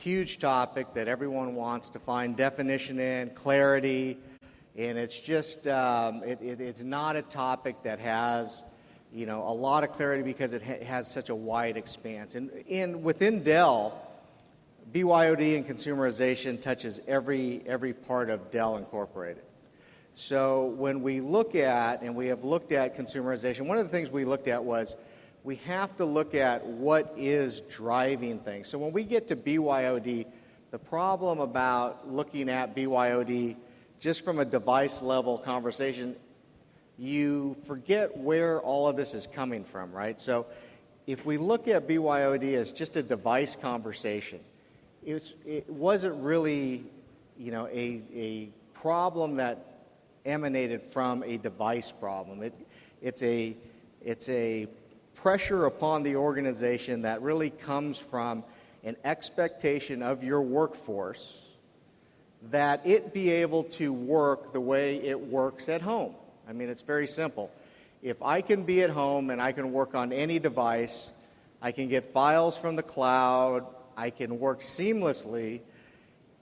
huge topic that everyone wants to find definition in, clarity, and it's just, it's not a topic that has, a lot of clarity because it has such a wide expanse. And within Dell, BYOD and consumerization touches every part of Dell Incorporated. So when we look at, and we have looked at consumerization, one of the things we looked at was we have to look at what is driving things. So when we get to BYOD, the problem about looking at BYOD just from a device level conversation, you forget where all of this is coming from, right? So if we look at BYOD as just a device conversation, it wasn't really, a problem that emanated from a device problem. It's a pressure upon the organization that really comes from an expectation of your workforce that it be able to work the way it works at home. I mean, it's very simple. If I can be at home and I can work on any device, I can get files from the cloud, I can work seamlessly,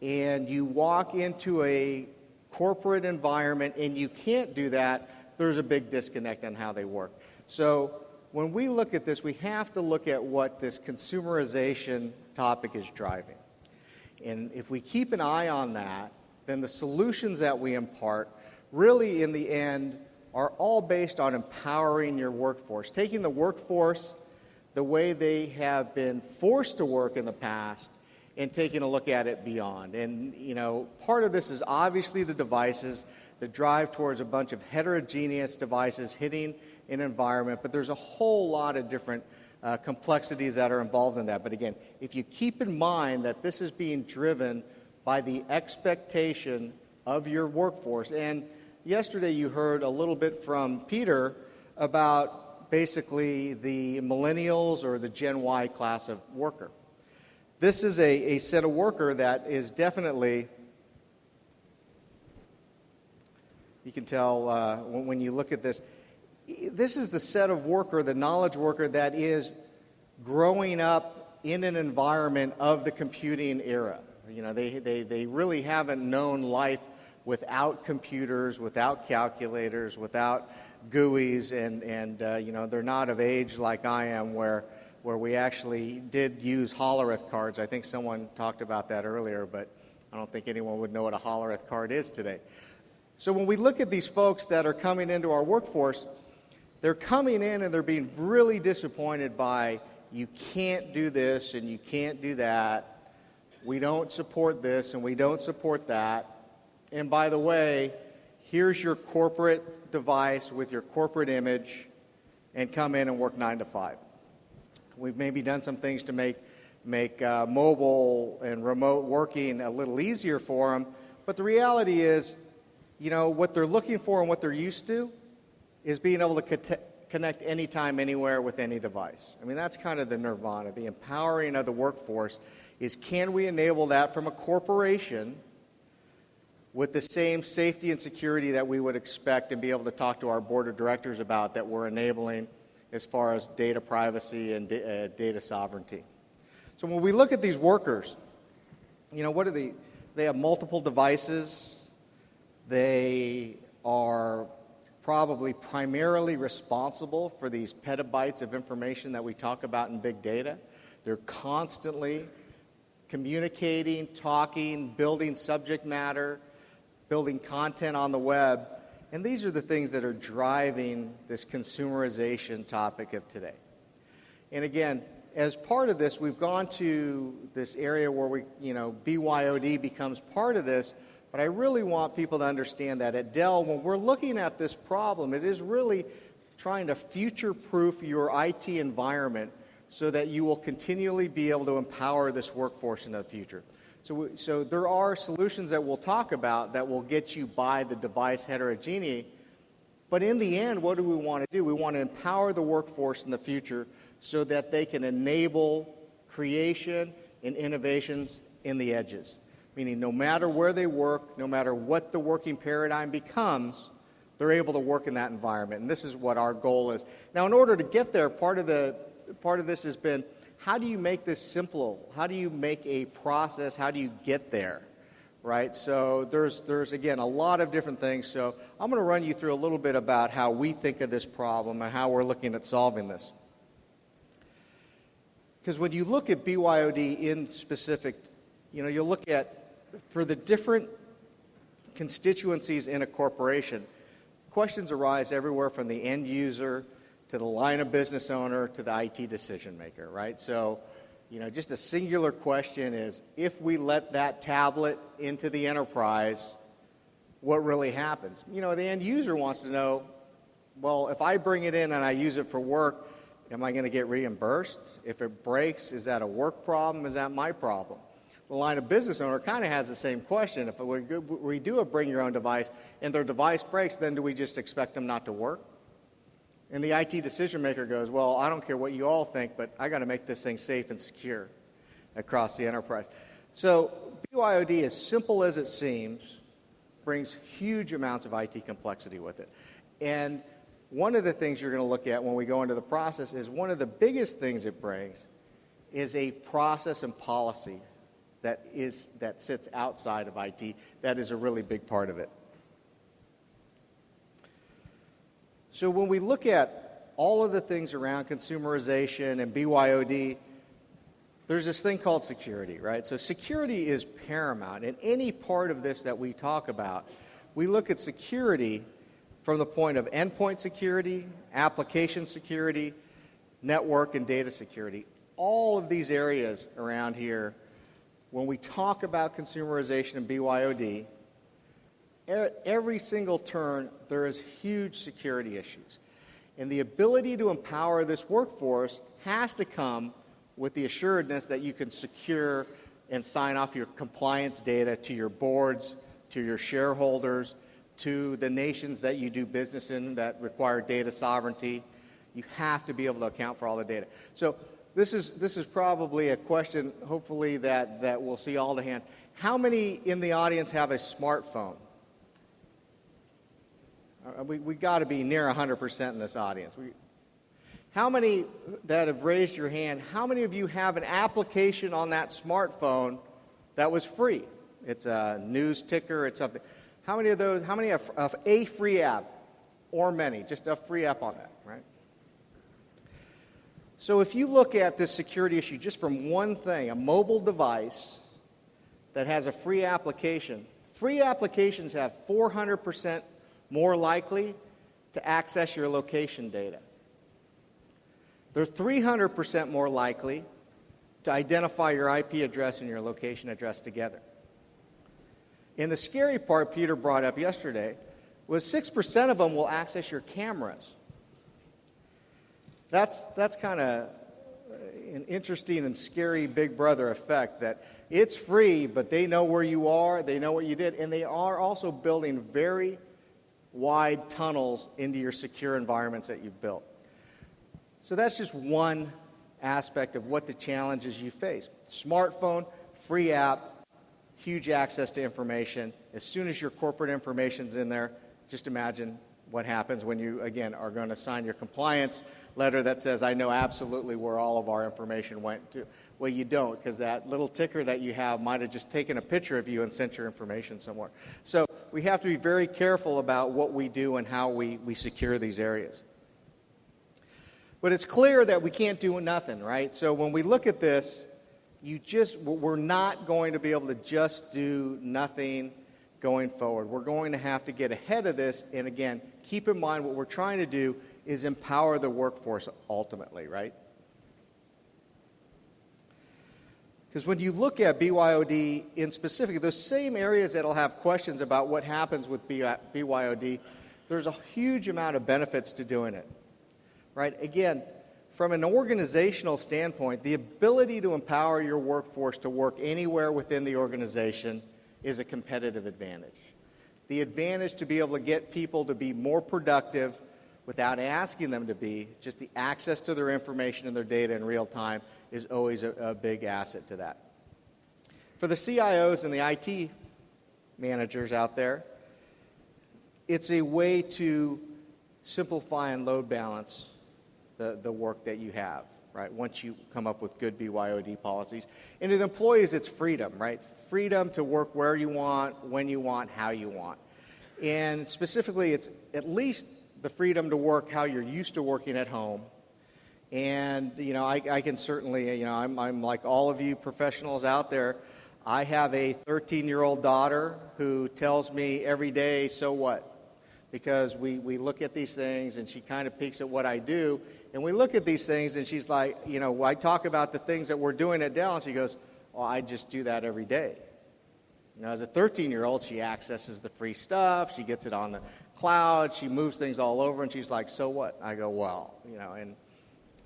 and you walk into a corporate environment and you can't do that, there's a big disconnect on how they work. So when we look at this, we have to look at what this consumerization topic is driving. And if we keep an eye on that, then the solutions that we impart really in the end are all based on empowering your workforce, taking the workforce the way they have been forced to work in the past and taking a look at it beyond. And, part of this is obviously the devices that drive towards a bunch of heterogeneous devices hitting an environment, but there's a whole lot of different complexities that are involved in that. But again, if you keep in mind that this is being driven by the expectation of your workforce, and yesterday you heard a little bit from Peter about basically the millennials or the Gen Y class of worker. This is a set of worker that is definitely, you can tell when you look at this, this is the set of worker, the knowledge worker that is growing up in an environment of the computing era. They really haven't known life without computers, without calculators, without GUIs, and they're not of age like I am where we actually did use Hollerith cards. I think someone talked about that earlier, but I don't think anyone would know what a Hollerith card is today. So when we look at these folks that are coming into our workforce, they're coming in and they're being really disappointed by, you can't do this and you can't do that. We don't support this and we don't support that. And by the way, here's your corporate device with your corporate image, and come in and work 9 to 5. We've maybe done some things to make mobile and remote working a little easier for them, but the reality is, what they're looking for and what they're used to is being able to connect anytime, anywhere with any device. I mean, that's kind of the nirvana. The empowering of the workforce is, can we enable that from a corporation with the same safety and security that we would expect and be able to talk to our board of directors about that we're enabling as far as data privacy and data sovereignty. So when we look at these workers, what are they have multiple devices. They are probably primarily responsible for these petabytes of information that we talk about in big data. They're constantly communicating, talking, building subject matter, building content on the web. And these are the things that are driving this consumerization topic of today. And again, as part of this, we've gone to this area where BYOD becomes part of this, but I really want people to understand that at Dell, when we're looking at this problem, it is really trying to future-proof your IT environment so that you will continually be able to empower this workforce in the future. So there are solutions that we'll talk about that will get you by the device heterogeneity, but in the end, what do we want to do? We want to empower the workforce in the future so that they can enable creation and innovations in the edges. Meaning no matter where they work, no matter what the working paradigm becomes, they're able to work in that environment. And this is what our goal is. Now, in order to get there, part of this has been, how do you make this simple? How do you make a process? How do you get there? Right? So there's again, a lot of different things. So I'm going to run you through a little bit about how we think of this problem and how we're looking at solving this. Because when you look at BYOD in specific, you look at, for the different constituencies in a corporation, questions arise everywhere from the end user to the line of business owner to the IT decision maker, right? So, just a singular question is, if we let that tablet into the enterprise, what really happens? The end user wants to know, well, if I bring it in and I use it for work, am I going to get reimbursed? If it breaks, is that a work problem? Is that my problem? The line of business owner kind of has the same question. If we do a bring your own device and their device breaks, then do we just expect them not to work? And the IT decision maker goes, well, I don't care what you all think, but I got to make this thing safe and secure across the enterprise. So BYOD, as simple as it seems, brings huge amounts of IT complexity with it. And one of the things you're going to look at when we go into the process is one of the biggest things it brings is a process and policy that sits outside of IT. That is a really big part of it. So when we look at all of the things around consumerization and BYOD, there's this thing called security, right? So security is paramount. In any part of this that we talk about, we look at security from the point of endpoint security, application security, network and data security. All of these areas around here, when we talk about consumerization and BYOD, at every single turn, there is huge security issues. And the ability to empower this workforce has to come with the assuredness that you can secure and sign off your compliance data to your boards, to your shareholders, to the nations that you do business in that require data sovereignty. You have to be able to account for all the data. So this is probably a question, hopefully, that we'll see all the hands. How many in the audience have a smartphone? We got to be near 100% in this audience. How many that have raised your hand, how many of you have an application on that smartphone that was free? It's a news ticker, it's something. How many have a free app, or many, just a free app on that, right? So if you look at this security issue just from one thing, a mobile device that has a free applications have 400% more likely to access your location data. They're 300% more likely to identify your IP address and your location address together. And the scary part Peter brought up yesterday was 6% of them will access your cameras. That's kind of an interesting and scary Big Brother effect, that it's free, but they know where you are, they know what you did, and they are also building very wide tunnels into your secure environments that you've built. So that's just one aspect of what the challenges you face. Smartphone, free app, huge access to information. As soon as your corporate information's in there, just imagine what happens when you, again, are going to sign your compliance letter that says, I know absolutely where all of our information went to. Well, you don't, because that little ticker that you have might have just taken a picture of you and sent your information somewhere. So we have to be very careful about what we do and how we secure these areas. But it's clear that we can't do nothing, right? So when we look at this, we're not going to be able to just do nothing going forward. We're going to have to get ahead of this, and again, keep in mind what we're trying to do is empower the workforce ultimately, right? Because when you look at BYOD in specific, those same areas that'll have questions about what happens with BYOD, there's a huge amount of benefits to doing it, right? Again, from an organizational standpoint, the ability to empower your workforce to work anywhere within the organization is a competitive advantage. The advantage to be able to get people to be more productive without asking them to be, just the access to their information and their data in real time is always a big asset to that. For the CIOs and the IT managers out there, it's a way to simplify and load balance the work that you have. right? Once you come up with good BYOD policies. And to the employees, it's freedom, right? Freedom to work where you want, when you want, how you want. And specifically, it's at least the freedom to work how you're used to working at home. And, I can certainly, I'm like all of you professionals out there. I have a 13-year-old daughter who tells me every day, so what? Because we look at these things and she kind of peeks at what I do. And we look at these things and she's like, I talk about the things that we're doing at Dell. And she goes, well, I just do that every day. As a 13-year-old, she accesses the free stuff. She gets it on the cloud. She moves things all over. And she's like, so what? I go, well, and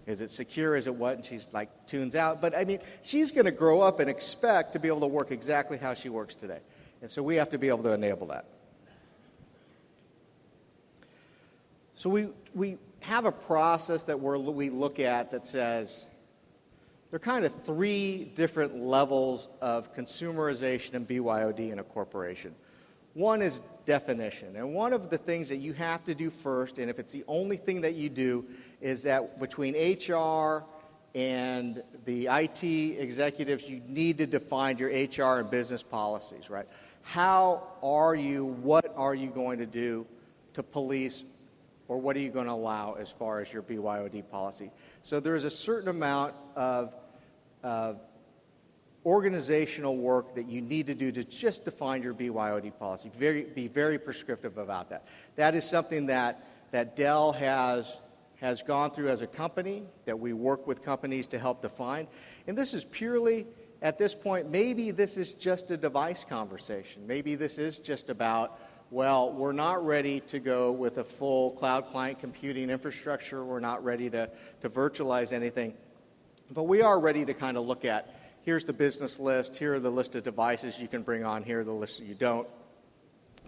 is it secure? Is it what? And she's like, tunes out. But, she's going to grow up and expect to be able to work exactly how she works today. And so we have to be able to enable that. So we have a process that we look at that says there are kind of three different levels of consumerization and BYOD in a corporation. One is definition. And one of the things that you have to do first, and if it's the only thing that you do, is that between HR and the IT executives, you need to define your HR and business policies, right? What are you going to do to police, or what are you going to allow as far as your BYOD policy? So there is a certain amount of organizational work that you need to do to just define your BYOD policy. Be very prescriptive about that. That is something that Dell has gone through as a company, that we work with companies to help define. And this is purely, at this point, maybe this is just a device conversation. Maybe this is just about, well, we're not ready to go with a full cloud client computing infrastructure. We're not ready to virtualize anything. But we are ready to kind of look at, here's the business list, here are the list of devices you can bring on, here are the lists that you don't.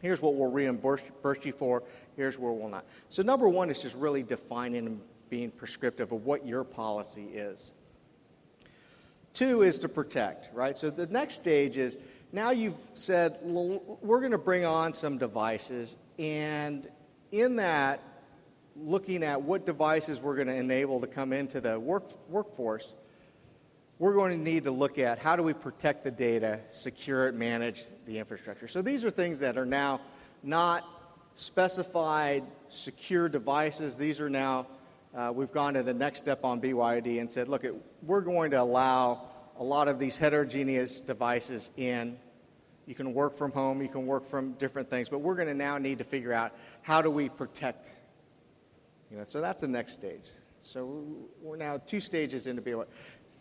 Here's what we'll reimburse you for, here's where we'll not. So number one is just really defining and being prescriptive of what your policy is. Two is to protect, right? So the next stage is, now you've said, well, we're going to bring on some devices, and in that, looking at what devices we're going to enable to come into the workforce, we're going to need to look at how do we protect the data, secure it, manage the infrastructure. So these are things that are now not specified secure devices. These are now, we've gone to the next step on BYOD and said, look, we're going to allow a lot of these heterogeneous devices in. You can work from home, you can work from different things, but we're going to now need to figure out how do we protect. So that's the next stage. So we're now 2 stages into BYOD.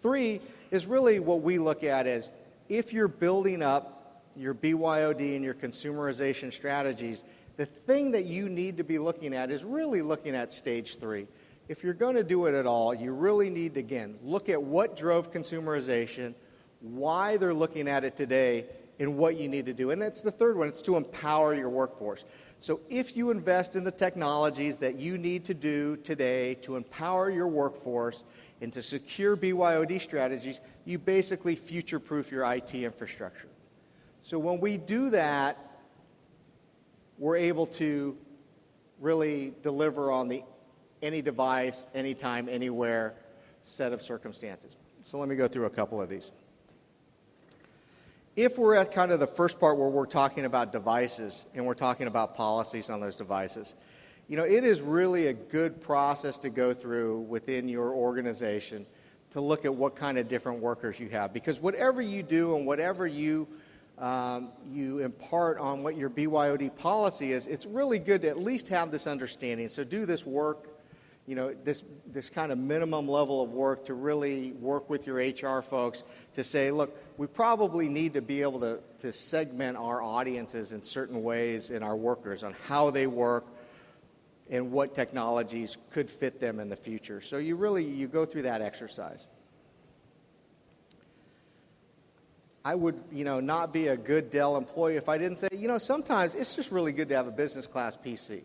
3 is really what we look at as, if you're building up your BYOD and your consumerization strategies, the thing that you need to be looking at is really looking at stage 3. If you're going to do it at all, you really need to, again, look at what drove consumerization, why they're looking at it today, and what you need to do. And that's the third one. It's to empower your workforce. So if you invest in the technologies that you need to do today to empower your workforce and to secure BYOD strategies, you basically future-proof your IT infrastructure. So when we do that, we're able to really deliver on the any device, anytime, anywhere set of circumstances. So let me go through a couple of these. If we're at kind of the first part where we're talking about devices and we're talking about policies on those devices, it is really a good process to go through within your organization to look at what kind of different workers you have. Because whatever you do and whatever you impart on what your BYOD policy is, it's really good to at least have this understanding. So do this work, this kind of minimum level of work to really work with your HR folks to say, look, we probably need to be able to segment our audiences in certain ways in our workers on how they work and what technologies could fit them in the future. So you go through that exercise. I would, not be a good Dell employee if I didn't say, sometimes it's just really good to have a business class PC.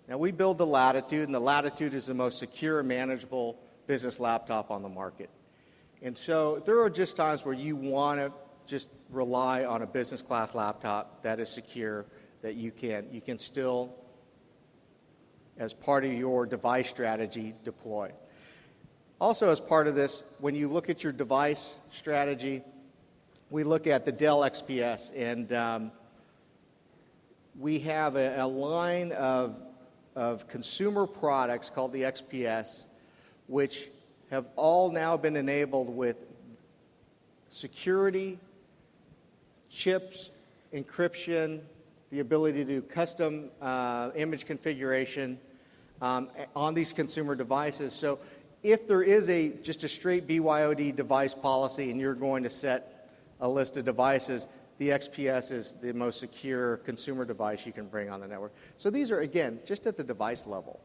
Now, we build the Latitude, and the Latitude is the most secure and manageable business laptop on the market. And so there are just times where you want to just rely on a business class laptop that is secure, that you can still, as part of your device strategy, deploy. Also, as part of this, when you look at your device strategy, we look at the Dell XPS, and we have a line of consumer products called the XPS, which have all now been enabled with security, chips, encryption, the ability to do custom image configuration on these consumer devices. So if there is just a straight BYOD device policy and you're going to set a list of devices, the XPS is the most secure consumer device you can bring on the network. So these are, again, just at the device level.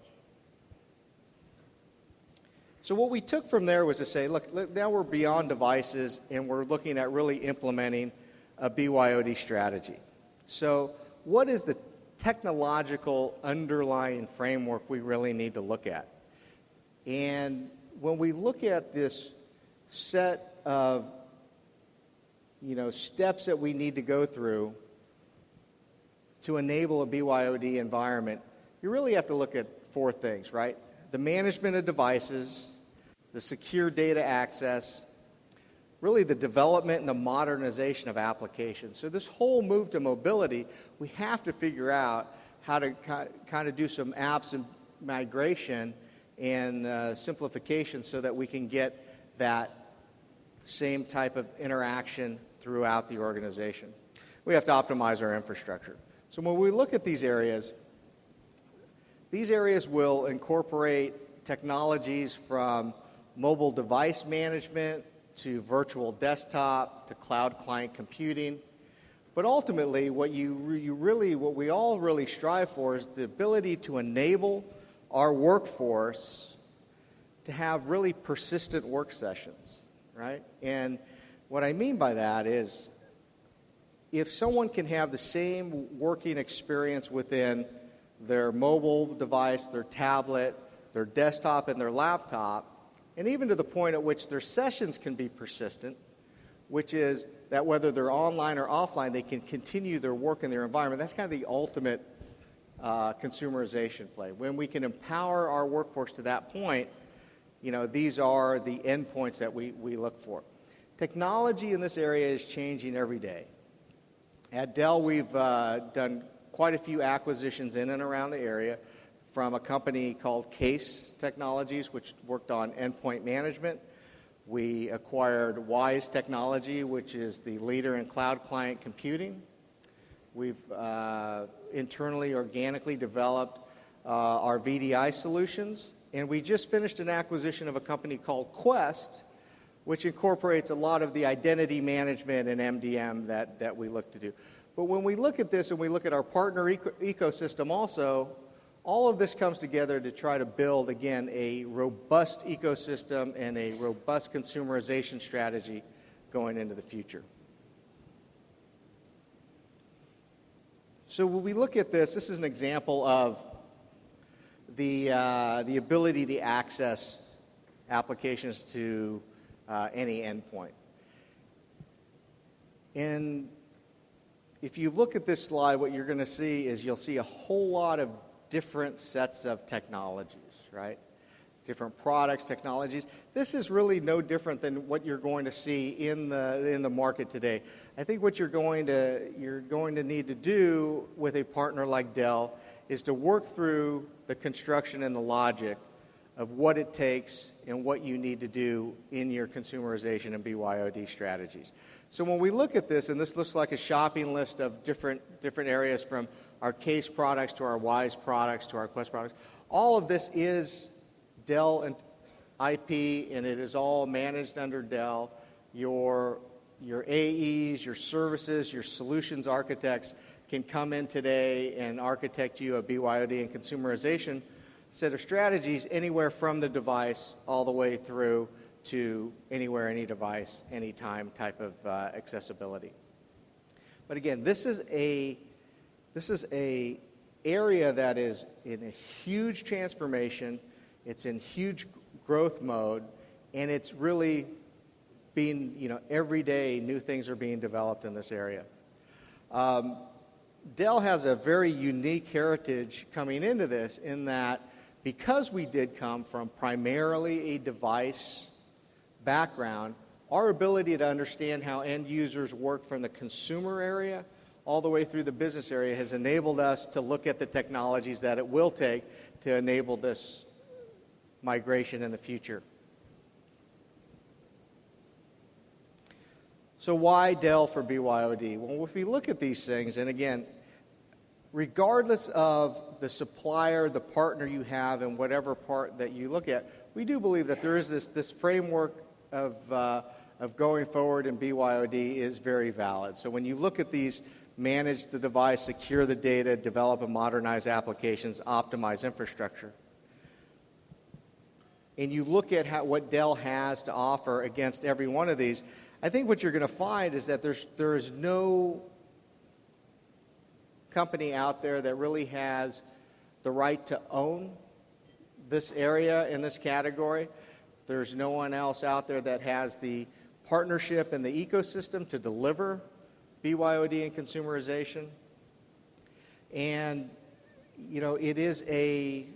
So what we took from there was to say, look, now we're beyond devices and we're looking at really implementing a BYOD strategy. So what is the technological underlying framework we really need to look at? And when we look at this set of steps that we need to go through to enable a BYOD environment, you really have to look at four things, right? The management of devices, the secure data access, really the development and the modernization of applications. So this whole move to mobility, we have to figure out how to kind of do some apps and migration and simplification so that we can get that same type of interaction throughout the organization. We have to optimize our infrastructure. So when we look at these areas will incorporate technologies from mobile device management to virtual desktop to cloud client computing. But ultimately, what we all really strive for is the ability to enable our workforce to have really persistent work sessions, right? And what I mean by that is if someone can have the same working experience within their mobile device, their tablet, their desktop, and their laptop, and even to the point at which their sessions can be persistent, which is that whether they're online or offline, they can continue their work in their environment. That's kind of the ultimate consumerization play. When we can empower our workforce to that point, these are the endpoints that we look for. Technology in this area is changing every day. At Dell, we've done quite a few acquisitions in and around the area, from a company called Case Technologies, which worked on endpoint management. We acquired Wise Technology, which is the leader in cloud client computing. We've internally, organically developed our VDI solutions. And we just finished an acquisition of a company called Quest, which incorporates a lot of the identity management and MDM that we look to do. But when we look at this and we look at our partner ecosystem also, all of this comes together to try to build, again, a robust ecosystem and a robust consumerization strategy going into the future. So when we look at this is an example of the ability to access applications to any endpoint. And if you look at this slide, what you're going to see is you'll see a whole lot of different sets of technologies, right? Different products, technologies. This is really no different than what you're going to see in the market today. I think what you're going to need to do with a partner like Dell is to work through the construction and the logic of what it takes and what you need to do in your consumerization and BYOD strategies. So when we look at this, and this looks like a shopping list of different areas, from our Case products to our Wise products to our Quest products, all of this is Dell and IP, and it is all managed under Dell. Your AEs, your services, your solutions architects can come in today and architect you a BYOD and consumerization set of strategies anywhere from the device all the way through to anywhere, any device, anytime type of accessibility. But again, this is a area that is in a huge transformation. It's in huge growth mode, and it's really being, every day new things are being developed in this area. Dell has a very unique heritage coming into this, in that because we did come from primarily a device background, our ability to understand how end users work from the consumer area all the way through the business area has enabled us to look at the technologies that it will take to enable this migration in the future. So why Dell for BYOD? Well, if we look at these things, and again, regardless of the supplier, the partner you have, and whatever part that you look at, we do believe that there is this framework of going forward in BYOD is very valid. So when you look at these, manage the device, secure the data, develop and modernize applications, optimize infrastructure, and you look at what Dell has to offer against every one of these, I think what you're going to find is that there is no company out there that really has the right to own this area in this category. There's no one else out there that has the partnership and the ecosystem to deliver BYOD and consumerization. And, it is a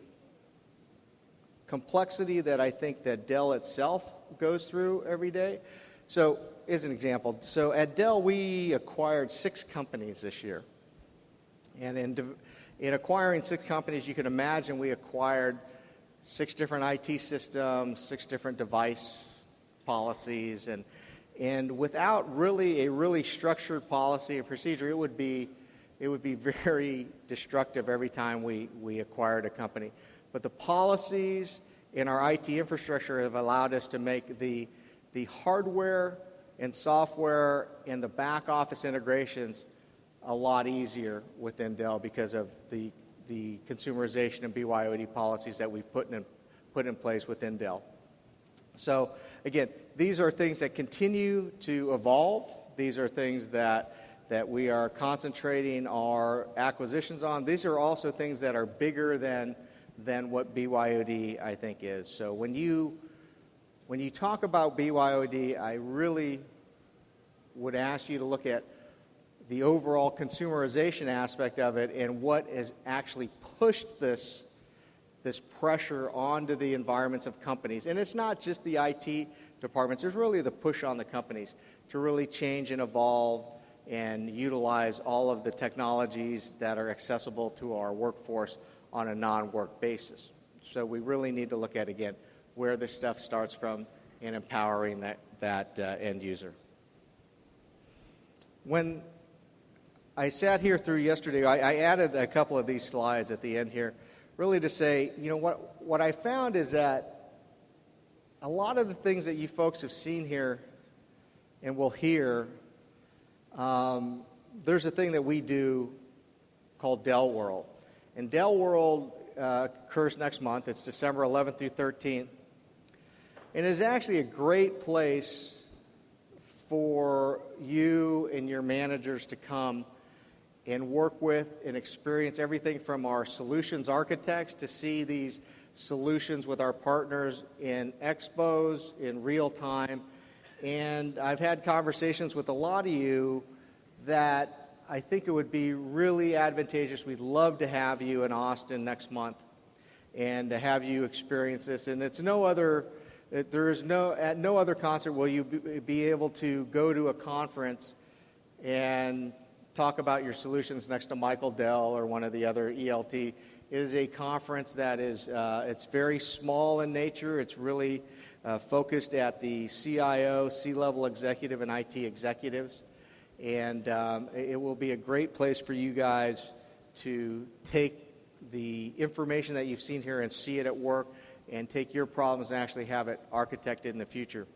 complexity that I think that Dell itself goes through every day. So, as an example, so at Dell we acquired 6 companies this year. And in acquiring 6 companies, you can imagine we acquired 6 different IT systems, 6 different device policies, and without really a really structured policy and procedure, it would be very destructive every time we acquired a company. But the policies in our IT infrastructure have allowed us to make the hardware and software and the back office integrations a lot easier within Dell because of the consumerization and BYOD policies that we've put in place within Dell. So again, these are things that continue to evolve. These are things that we are concentrating our acquisitions on. These are also things that are bigger than what BYOD I think is. So when you talk about BYOD, I really would ask you to look at the overall consumerization aspect of it and what has actually pushed this pressure onto the environments of companies. And it's not just the IT departments. There's really the push on the companies to really change and evolve and utilize all of the technologies that are accessible to our workforce on a non-work basis. So we really need to look at, again, where this stuff starts from in empowering that end user. When I sat here through yesterday, I added a couple of these slides at the end here, really to say, what I found is that a lot of the things that you folks have seen here and will hear, there's a thing that we do called Dell World. And Dell World occurs next month. It's December 11th through 13th. And it is actually a great place for you and your managers to come and work with and experience everything from our solutions architects to see these solutions with our partners in expos in real time. And I've had conversations with a lot of you that I think it would be really advantageous. We'd love to have you in Austin next month and to have you experience this. And it's at no other concert will you be able to go to a conference and talk about your solutions next to Michael Dell or one of the other ELT. It is a conference that is it's very small in nature. It's really focused at the CIO, C-level executive, and IT executives. And it will be a great place for you guys to take the information that you've seen here and see it at work and take your problems and actually have it architected in the future.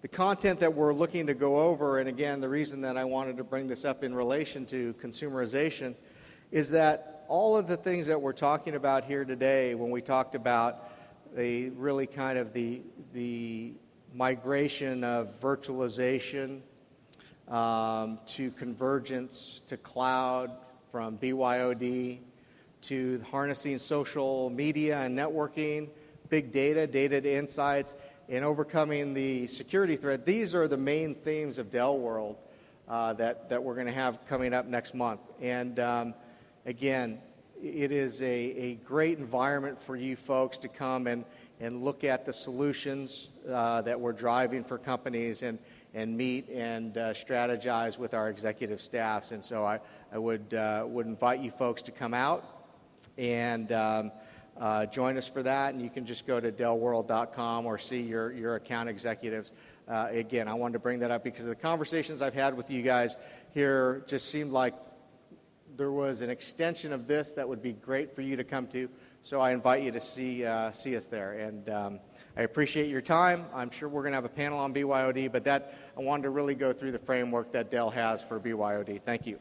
The content that we're looking to go over, and again, the reason that I wanted to bring this up in relation to consumerization, is that all of the things that we're talking about here today, when we talked about the really kind of the migration of virtualization to convergence to cloud, from BYOD to harnessing social media and networking, big data to insights, and overcoming the security threat. These are the main themes of Dell World that we're going to have coming up next month. And again, it is a great environment for you folks to come and look at the solutions that we're driving for companies and meet and strategize with our executive staffs. And so I would invite you folks to come out and join us for that. And you can just go to dellworld.com or see your account executives. Again, I wanted to bring that up because the conversations I've had with you guys here just seemed like there was an extension of this that would be great for you to come to. So I invite you to see us there. And I appreciate your time. I'm sure we're going to have a panel on BYOD, but I wanted to really go through the framework that Dell has for BYOD. Thank you.